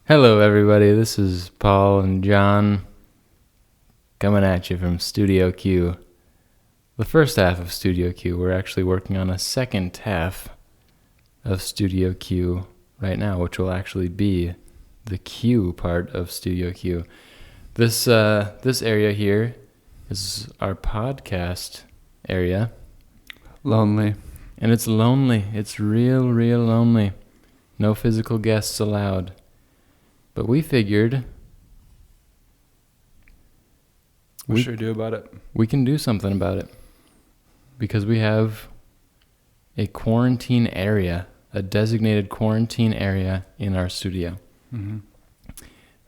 Hello, everybody. This is Paul and John coming at you from Studio Q. The first half of Studio Q. We're actually working on a second half of Studio Q right now, which will actually be the Q part of Studio Q. This area here is our podcast area. Lonely. And it's lonely. It's real lonely. No physical guests allowed. But we figured What should we do about it? we can do something about it. Because we have a quarantine area, a designated quarantine area in our studio. Mm-hmm.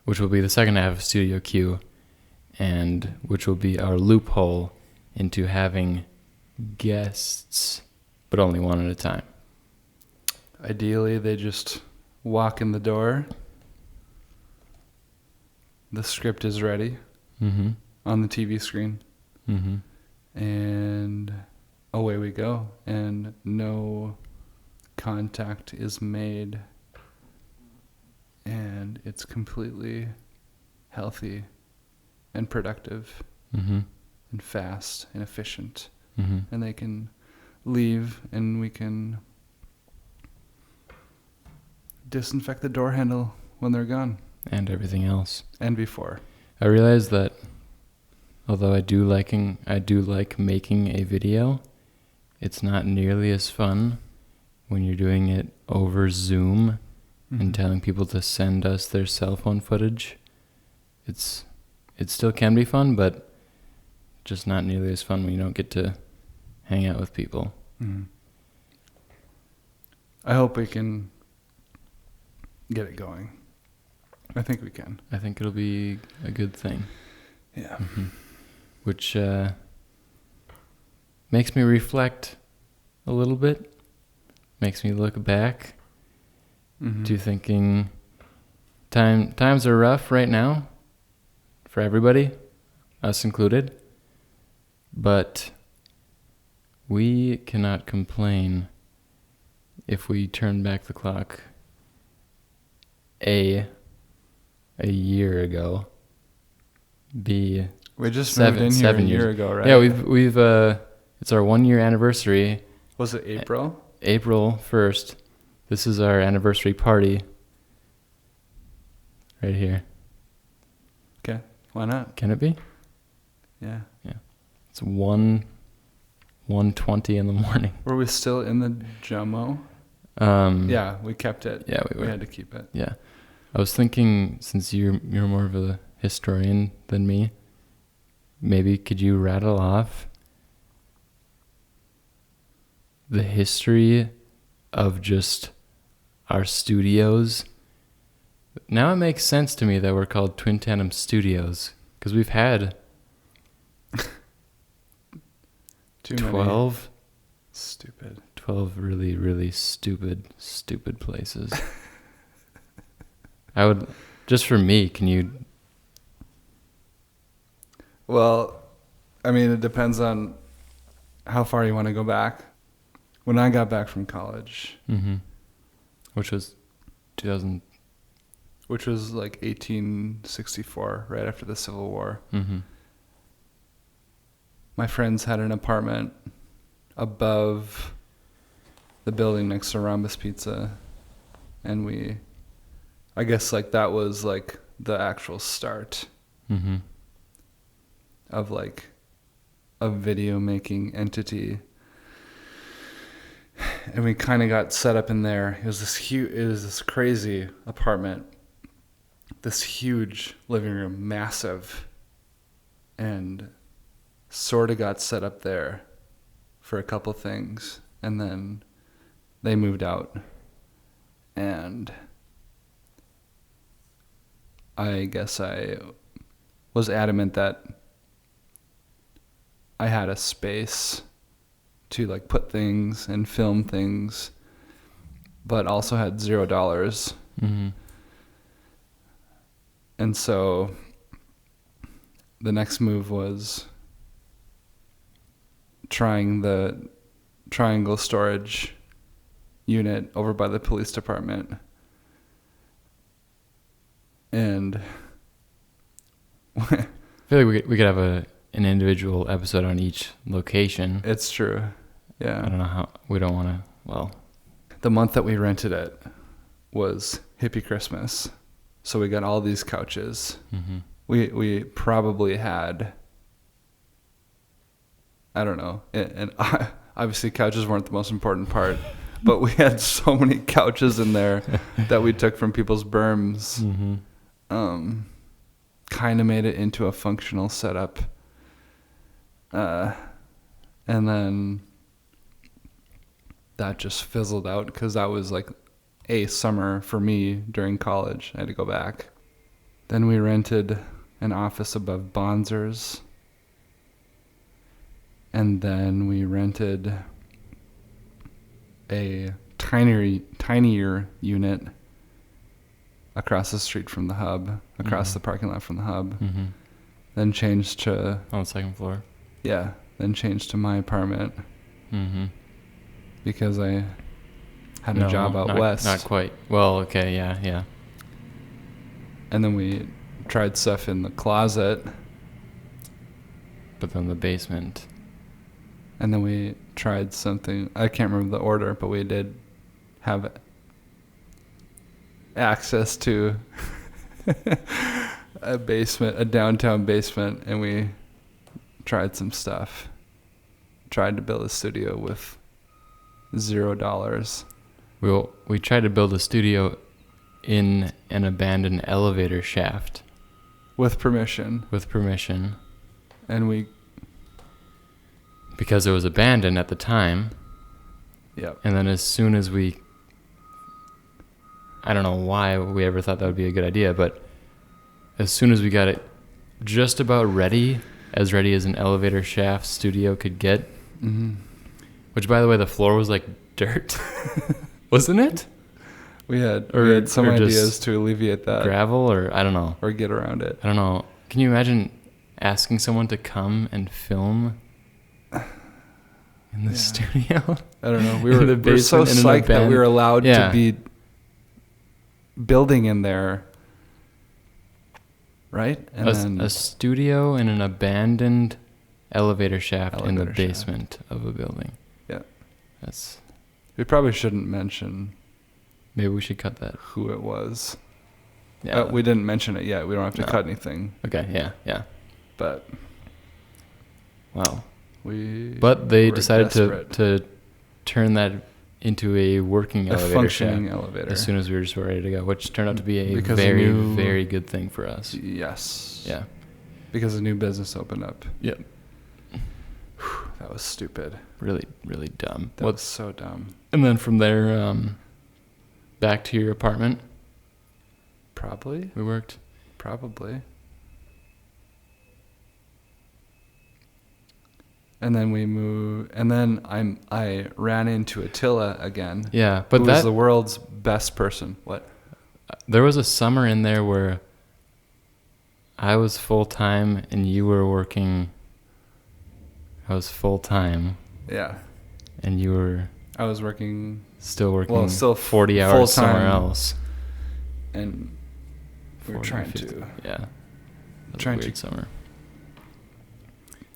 Which will be the second half of Studio Q. And which will be our loophole into having guests, but only one at a time. Ideally, they just walk in the door. The script is ready on the TV screen. And away we go. And no contact is made. And it's completely healthy and productive and fast and efficient. And they can leave and we can disinfect the door handle when they're gone. And everything else. And before. I realized that although I do like making a video, it's not nearly as fun when you're doing it over Zoom and telling people to send us their cell phone footage. It still can be fun, but just not nearly as fun when you don't get to hang out with people. I hope we can get it going. I think we can. I think it'll be a good thing. Yeah. Which makes me reflect a little bit. Makes me look back to thinking times are rough right now for everybody, us included. But we cannot complain if we turn back the clock a year ago. We just seven moved in here a years year ago, right? Yeah, we've it's our 1 year anniversary. Was it April? April 1st. This is our anniversary party. Right here. Okay. Why not? Can it be? Yeah. It's 1:20 in the morning. Were we still in the Jummo? Yeah, we kept it. Yeah, we were. We had to keep it. Yeah. I was thinking, since you're more of a historian than me, maybe could you rattle off the history of just our studios? Now it makes sense to me that we're called Twin Tandem Studios, because we've had 12 really, really stupid places. I would, just for me, can you? Well, I mean, it depends on how far you want to go back. When I got back from college, Which was 2000. which was like 1864, right after the Civil War, my friends had an apartment above the building next to Rhombus Pizza, and I guess like that was like the actual start of like a video making entity. And we kind of got set up in there. It was this crazy apartment, this huge living room, massive, and sort of got set up there for a couple things, and then they moved out, and I guess I was adamant that I had a space to like put things and film things, but also had $0. And so the next move was trying the triangle storage unit over by the police department. And I feel like we could have an individual episode on each location. it's true. Yeah. I don't know how. We don't want to. Well, The month that we rented it was hippie Christmas. So we got all these couches. mm-hmm. We probably had, I don't know, and obviously couches weren't the most important part, but we had so many couches in there that we took from people's berms. Mm-hmm. Kind of made it into a functional setup. And then that just fizzled out because that was like a summer for me during college. I had to go back. Then we rented an office above Bonzer's. And then we rented a tinier unit across the street from the hub, across the parking lot from the hub. Mm-hmm. Then changed to... On the second floor. Yeah, then changed to my apartment Mm-hmm. because I had a job out west. Not quite. Well, okay, yeah. And then we tried stuff in the closet. But then the basement. And then we tried something. I can't remember the order, but we did have access to a basement, a downtown basement, and we tried some stuff. Tried to build a studio with $0. We tried to build a studio in an abandoned elevator shaft. With permission. And we... Because it was abandoned at the time. Yep. And then as soon as we... I don't know why we ever thought that would be a good idea, but as soon as we got it just about ready as an elevator shaft studio could get, Mm-hmm. which, by the way, the floor was like dirt. Wasn't it? We had some ideas to alleviate that. Gravel, or I don't know. Or get around it. I don't know. Can you imagine asking someone to come and film in the studio? I don't know. We were so psyched that we were allowed to be building in there. Right? And then a studio in an abandoned elevator shaft in the basement of a building. Yeah. We probably shouldn't mention. Maybe we should cut that. Who it was. Yeah. We didn't mention it yet. We don't have to cut anything. Okay, yeah. But. Wow. But they decided to turn that into a working elevator functioning shaft elevator as soon as we were just ready to go, which turned out to be a very good thing for us. Yes. Yeah. Because a new business opened up. Yep. That was stupid. Really, really dumb. That was so dumb. And then from there, back to your apartment. Probably. We worked. Probably. And then we moved, and then I ran into Attila again. Yeah, but who was the world's best person. What? There was a summer in there where I was full time and you were working. I was full time. Yeah. And you were. I was working. Still working. Well, still 40 hours somewhere else. And we were trying 50, to. Yeah. Trying weird to. Summer.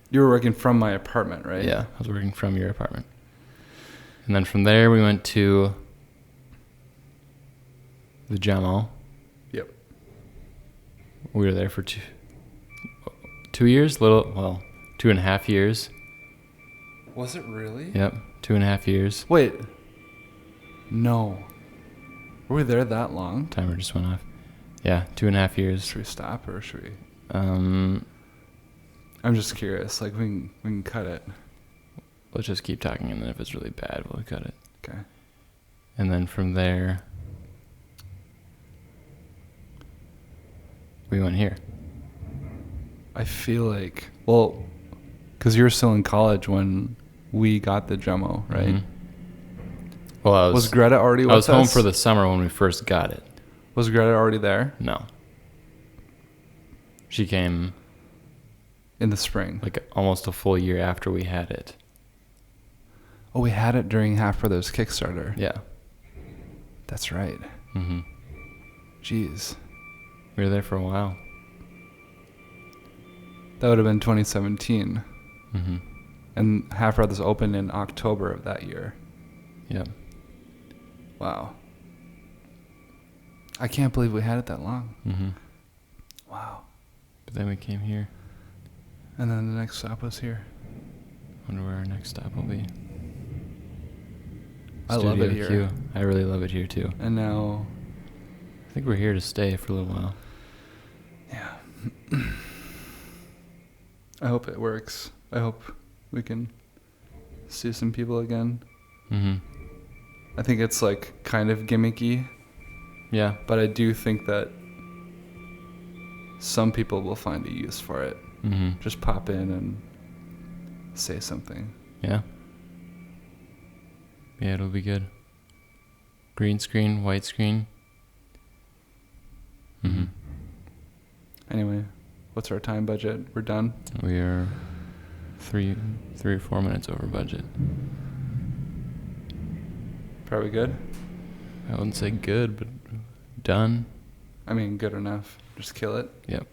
You were working from my apartment, right? Yeah, I was working from your apartment. And then from there we went to the Jamo. Yep. We were there for 2 years, 2.5 years. Was it really? Yep, 2.5 years. Wait. No. Were we there that long? Timer just went off. Yeah, 2.5 years. Should we stop or should we? I'm just curious. Like we can cut it. Let's just keep talking, and then if it's really bad, we'll cut it. Okay. And then from there, we went here. I feel like, because you were still in college when we got the Jemo, right? Mm-hmm. Well, was Greta already with us? I was home for the summer when we first got it. Was Greta already there? No. She came in the spring, like almost a full year after we had it. Oh, we had it during Half Brothers Kickstarter. Yeah. That's right. Mm-hmm. Jeez. We were there for a while. That would have been 2017. Mm-hmm. And Half Brothers opened in October of that year. Yep. Wow. I can't believe we had it that long. Mm-hmm. Wow. But then we came here. And then the next stop was here. Wonder where our next stop will be. I love it here. Q. I really love it here too. And now, I think we're here to stay for a little while. yeah. I hope it works. I hope we can see some people again. Mm-hmm. I think it's like kind of gimmicky, Yeah. but I do think that some people will find a use for it. Mm-hmm. Just pop in and say something. Yeah. Yeah, it'll be good. Green screen, white screen. Mm-hmm. Anyway, what's our time budget? We're done? We are 3 or 4 minutes over budget. Probably good. I wouldn't say good, but done. I mean, good enough. Just kill it. Yep.